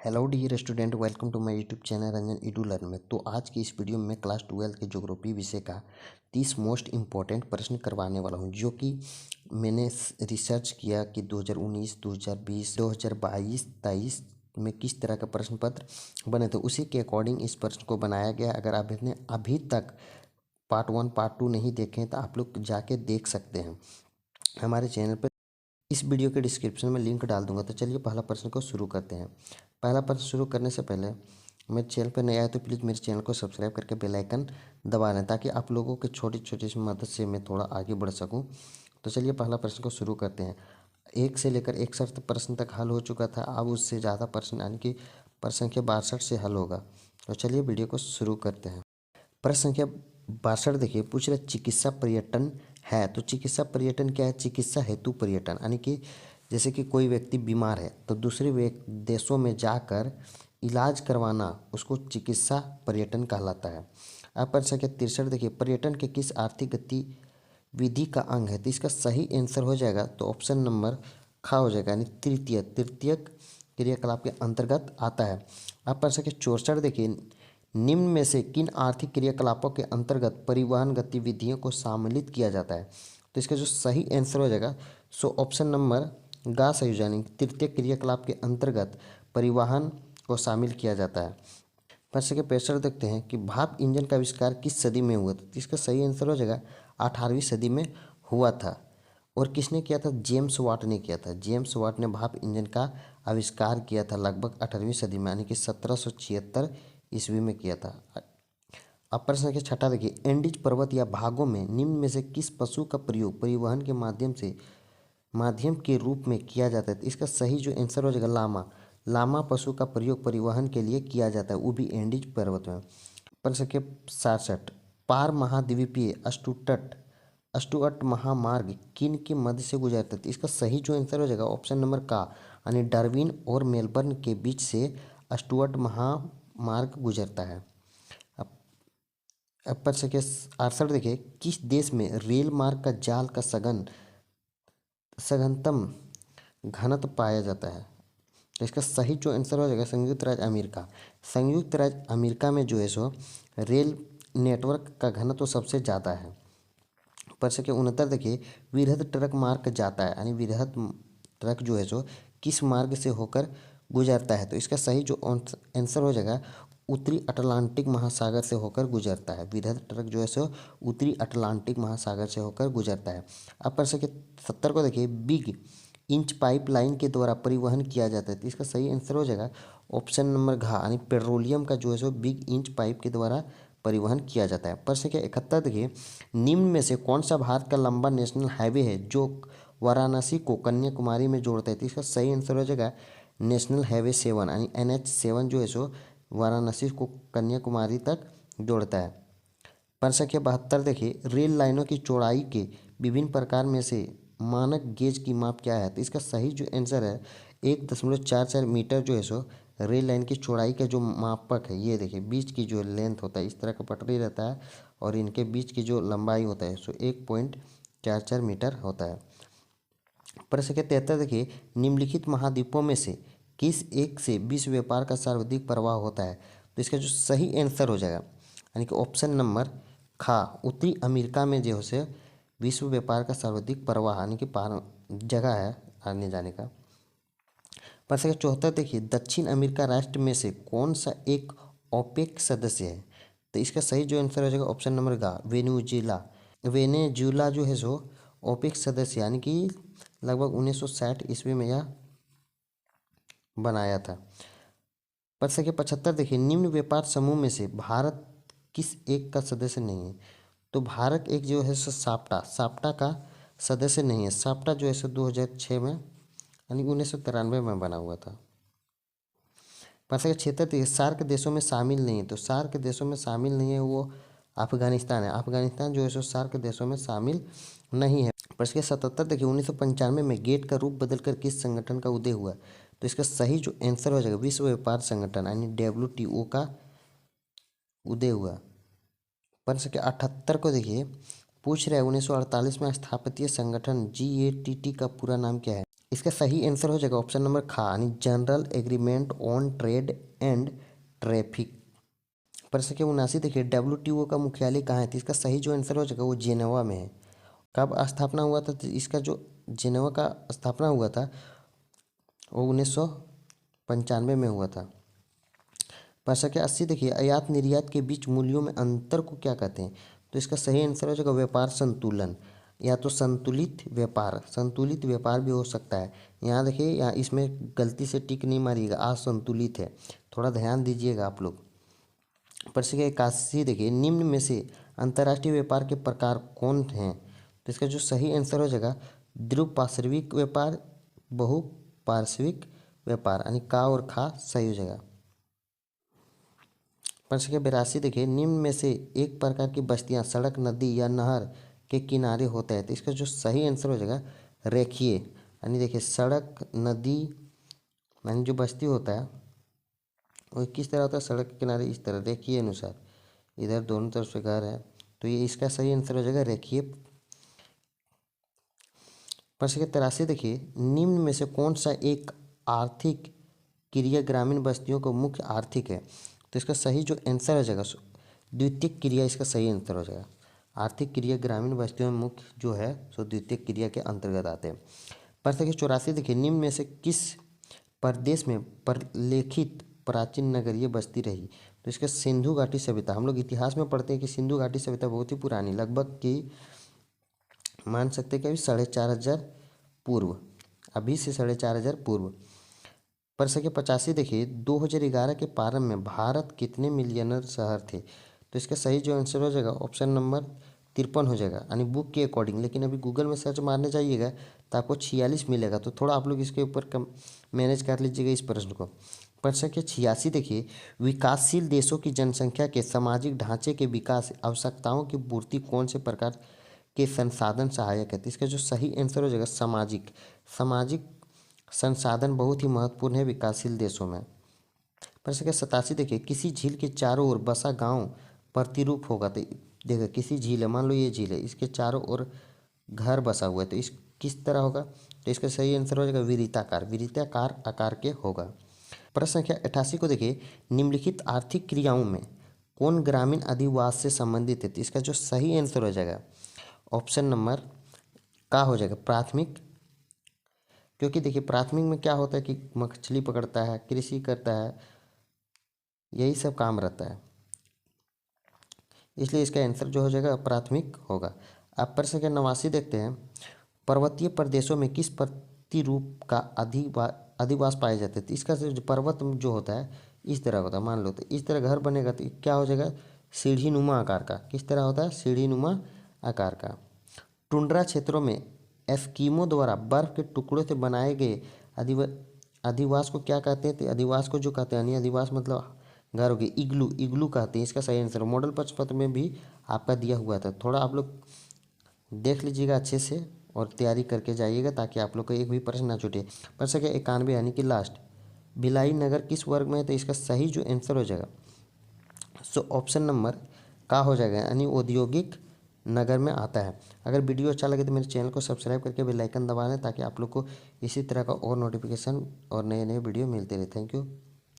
Hello dear student, welcome to my YouTube channel Ranjan Edu Learn में। तो आज की इस वीडियो में क्लास 12 के ज्योग्राफी विषय का 30 मोस्ट इम्पॉर्टेंट प्रश्न करवाने वाला हूं, जो कि मैंने रिसर्च किया कि 2019, 2020, 2022, 23 में किस तरह का प्रश्न पत्र बने थे। उसी के अकॉर्डिंग इस प्रश्न को बनाया गया। अगर आपने अभी तक पार्ट 1 पार्ट 2 नहीं देखे तो आप लोग जाके देख सकते हैं हमारे चैनल पर। इस वीडियो के डिस्क्रिप्शन में लिंक डाल दूंगा। तो चलिए पहला प्रश्न को शुरू करते हैं। पहला प्रश्न शुरू करने से पहले मेरे चैनल पर नया है तो प्लीज़ मेरे चैनल को सब्सक्राइब करके बेल आइकन दबा लें, ताकि आप लोगों के छोटी छोटी सी मदद से मैं थोड़ा आगे बढ़ सकूं। तो चलिए पहला प्रश्न को शुरू करते हैं। 1 से लेकर 61 प्रश्न तक हल हो चुका था। अब उससे ज़्यादा प्रश्न यानी कि प्रश्न संख्या 62 से हल होगा। तो चलिए वीडियो को शुरू करते हैं। प्रश्न संख्या 62 देखिए, पूछ रहा चिकित्सा पर्यटन है। तो चिकित्सा पर्यटन क्या है? चिकित्सा हेतु पर्यटन, यानी कि जैसे कि कोई व्यक्ति बीमार है तो दूसरे देशों में जाकर इलाज करवाना, उसको चिकित्सा पर्यटन कहलाता है। अब प्रश्न संख्या 63 देखिए, पर्यटन के किस आर्थिक गतिविधि का अंग है? तो इसका सही आंसर हो जाएगा तो ऑप्शन नंबर ख हो जाएगा, यानी तृतीय क्रियाकलाप के अंतर्गत आता है। अब प्रश्न संख्या 64 देखिए, निम्न में से किन आर्थिक क्रियाकलापों के अंतर्गत परिवहन गतिविधियों को सम्मिलित किया जाता है? तो इसका जो सही आंसर हो जाएगा सो ऑप्शन नंबर गा सही हो जाएगा। तृतीय क्रियाकलाप के अंतर्गत परिवहन को शामिल किया जाता है। प्रश्न के 65 देखते हैं कि भाप इंजन का आविष्कार किस सदी में हुआ था? तो इसका सही आंसर हो जाएगा 18वीं सदी में हुआ था। और किसने किया था? जेम्स वाट ने किया था। जेम्स वाट ने भाप इंजन का आविष्कार किया था लगभग 18वीं सदी में, यानी कि 1776 ईस्वी में किया था। अब प्रश्न संख्या 6 देखिए, एंडीज पर्वत या भागों में निम्न में से किस पशु का प्रयोग परिवहन के माध्यम के रूप में किया जाता है? तो इसका सही जो आंसर हो जाएगा लामा पशु का प्रयोग परिवहन के लिए किया जाता है, वो भी एंडीज पर्वत में। प्रश्न संख्या 67, पार महाद्वीपीय अस्टुअट महामार्ग किन के मध्य से गुजरता है? तो इसका सही जो आंसर हो जाएगा ऑप्शन नंबर का, यानी डार्विन और मेलबर्न के बीच से अस्टुअट महामार्ग गुजरता है। अब प्रश्न संख्या 68 देखिए, किस देश में रेल मार्ग का जाल का सघनतम घनत्व पाया जाता है? तो इसका सही जो आंसर हो जाएगा संयुक्त राज्य अमेरिका। संयुक्त राज्य अमेरिका में जो है सो रेल नेटवर्क का घनत्व सबसे ज़्यादा है। प्रश्न के 69 देखिए, वृहद ट्रक मार्ग जाता है, यानी वृहद ट्रक जो है सो किस मार्ग से होकर गुजरता है? तो इसका सही जो आंसर हो जाएगा उत्तरी अटलांटिक महासागर से होकर गुजरता है। वृहद ट्रक जो है सो उत्तरी अटलांटिक महासागर से होकर गुजरता है। अब प्रश्न के 70 को देखिए, बिग इंच पाइपलाइन के द्वारा परिवहन किया जाता है। तो इसका सही आंसर हो जाएगा ऑप्शन नंबर घ, यानी पेट्रोलियम का जो है सो बिग इंच पाइप के द्वारा परिवहन किया जाता है। प्रश्न के 71 देखिए, निम्न में से कौन सा भारत का लंबा नेशनल हाईवे है जो वाराणसी को कन्याकुमारी में जोड़ता है? तो इसका सही आंसर हो जाएगा नेशनल हाईवे 7, यानी NH7 जो है सो वाराणसी को कन्याकुमारी तक जोड़ता है। प्रश्न के 72 देखिए, रेल लाइनों की चौड़ाई के विभिन्न प्रकार में से मानक गेज की माप क्या है? तो इसका सही जो आंसर है 1.44 मीटर जो है सो रेल लाइन की चौड़ाई का जो मापक है। ये देखिए, बीच की जो लेंथ होता है, इस तरह का पटरी रहता है और इनके बीच की जो लंबाई होता है सो 1.44 मीटर होता है। प्रश्न के 73 देखिए, निम्नलिखित महाद्वीपों में से किस एक से विश्व व्यापार का सर्वाधिक प्रवाह होता है? तो इसका जो सही आंसर हो जाएगा, यानी कि ऑप्शन नंबर खा, उत्तरी अमेरिका में जो है विश्व व्यापार का सर्वाधिक प्रवाह यानी कि जगह है आने जाने का। प्रश्न का 74 देखिए, दक्षिण अमेरिका राष्ट्र में से कौन सा एक ओपेक सदस्य है? तो इसका सही जो आंसर हो जाएगा ऑप्शन नंबर गा, वेनेजुला जो है सो ओपेक सदस्य, यानी कि लगभग 1960 ईस्वी में यह बनाया था। प्रश्न के 75 देखिए, निम्न व्यापार समूह में से भारत किस एक का सदस्य नहीं है? तो भारत एक जो है सो साप्टा का सदस्य नहीं है। साप्टा जो है सो 2006 में यानी 1993 में बना हुआ था। प्रश्न का 76 देखिए, सार्क देशों में शामिल नहीं है। तो सार्क देशों में शामिल नहीं है वो अफगानिस्तान है। अफगानिस्तान जो है सो सार्क देशों में शामिल नहीं है। प्रश्न के 77 देखिए, 1995 में गेट का रूप बदलकर किस संगठन का उदय हुआ? तो इसका सही जो आंसर हो जाएगा विश्व व्यापार संगठन, यानी WTO का उदय हुआ। प्रश्न के 78 को देखिए, पूछ रहे हैं 1948 में स्थापित संगठन GATT का पूरा नाम क्या है? इसका सही आंसर हो जाएगा ऑप्शन नंबर खा, यानी general agreement on trade and traffic. प्रश्न के 79 देखिए, WTO का मुख्यालय कहाँ है? तो इसका सही जो आंसर हो जाएगा वो जेनेवा में है। कब स्थापना हुआ था? तो इसका जो जेनेवा का स्थापना हुआ था वो 1995 में हुआ था। प्रश्न के 80 देखिए, आयात निर्यात के बीच मूल्यों में अंतर को क्या कहते हैं? तो इसका सही आंसर हो जाएगा व्यापार संतुलन, या तो संतुलित व्यापार भी हो सकता है। यहाँ देखिए, यहाँ इसमें गलती से टिक नहीं मारिएगा, असंतुलित है, थोड़ा ध्यान दीजिएगा आप लोग। प्रश्न के 81 देखिए, निम्न में से अंतर्राष्ट्रीय व्यापार के प्रकार कौन हैं? तो इसका जो सही आंसर हो जाएगा द्विपार्श्विक व्यापार, बहुपार्श्विक व्यापार, यानी का और खा सही हो जाएगा। प्रश्न के 82 देखिए, निम्न में से एक प्रकार की बस्तियां सड़क, नदी या नहर के किनारे होता है। तो इसका जो सही आंसर हो जाएगा रेखीय, यानी देखिए सड़क, नदी, यानी जो बस्ती होता है वो किस तरह होता है? सड़क के किनारे इस तरह रेखीय अनुसार, इधर दोनों तरफ से घर है, तो ये इसका सही आंसर हो जाएगा रेखीय। प्रश्न के 83 देखिए, निम्न में से कौन सा एक आर्थिक क्रिया ग्रामीण बस्तियों को मुख्य आर्थिक है? तो इसका सही जो आंसर हो जाएगा द्वितीयक क्रिया, इसका सही आंसर हो जाएगा। आर्थिक क्रिया ग्रामीण बस्तियों में मुख्य जो है सो द्वितीयक क्रिया के अंतर्गत आते हैं। प्रश्न के 84 देखिए, निम्न में से किस प्रदेश में प्रलेखित प्राचीन नगरीय बस्ती रही? तो इसका सिंधु घाटी सभ्यता। हम लोग इतिहास में पढ़ते हैं कि सिंधु घाटी सभ्यता बहुत ही पुरानी, लगभग की मान सकते हैं कि अभी 4500 पूर्व, अभी से 4500 पूर्व। प्रश्न के 85 देखिए, 2011 के प्रारंभ में भारत कितने मिलियनर शहर थे? तो इसका सही जो आंसर हो जाएगा ऑप्शन नंबर 53 हो जाएगा, यानी बुक के अकॉर्डिंग। लेकिन अभी गूगल में सर्च मारने जाइएगा तो आपको 46 मिलेगा, तो थोड़ा आप लोग इसके ऊपर कम मैनेज कर लीजिएगा इस प्रश्न को। प्रश्न के 86 देखिए, विकासशील देशों की जनसंख्या के सामाजिक ढांचे के विकास आवश्यकताओं की पूर्ति कौन से प्रकार के संसाधन सहायक है? तो इसका जो सही आंसर हो जाएगा सामाजिक संसाधन बहुत ही महत्वपूर्ण है विकासशील देशों में। प्रश्न के 87 देखिए, किसी झील के चारों ओर बसा गांव प्रतिरूप होगा? तो देखिए किसी झील है, मान लो ये झील है, इसके चारों ओर घर बसा हुआ है, तो इस किस तरह होगा? तो इसका सही आंसर हो जाएगा विरिताकार आकार के होगा। प्रश्न संख्या 88 को देखिए, निम्नलिखित आर्थिक क्रियाओं में कौन ग्रामीण अधिवास से संबंधित है? तो इसका जो सही आंसर हो जाएगा ऑप्शन नंबर का हो जाएगा प्राथमिक, क्योंकि देखिए प्राथमिक में क्या होता है कि मछली पकड़ता है, कृषि करता है, यही सब काम रहता है, इसलिए इसका आंसर जो हो जाएगा प्राथमिक होगा। अब प्रश्न के 89 देखते हैं, पर्वतीय प्रदेशों में किस प्रतिरूप का अधिवास पाए जाते हैं? तो इसका जो पर्वत जो होता है इस तरह होता है, मान लो तो इस तरह घर बनेगा तो क्या हो जाएगा? सीढ़ी नुमा आकार का। किस तरह होता है? सीढ़ी नुमा आकार का। टुंड्रा क्षेत्रों में एस्किमो द्वारा बर्फ के टुकड़ों से बनाए गए अधिवास को क्या कहते हैं? तो अधिवास को जो कहते हैं, यानी अधिवास मतलब घर हो गए, इग्लू कहते हैं। इसका सही आंसर मॉडल प्रश्न पत्र में भी आपका दिया हुआ था, थोड़ा आप लोग देख लीजिएगा अच्छे से और तैयारी करके जाइएगा ताकि आप लोग को एक भी प्रश्न ना छूटे। प्रश्न के 91 यानी कि लास्ट, भिलाई नगर किस वर्ग में है? तो इसका सही जो आंसर हो जाएगा सो ऑप्शन नंबर का हो जाएगा, यानी औद्योगिक नगर में आता है। अगर वीडियो अच्छा लगे तो मेरे चैनल को सब्सक्राइब करके बेल आइकन दबा दें ताकि आप लोग को इसी तरह का और नोटिफिकेशन और नए नए वीडियो मिलते रहे। Thank you.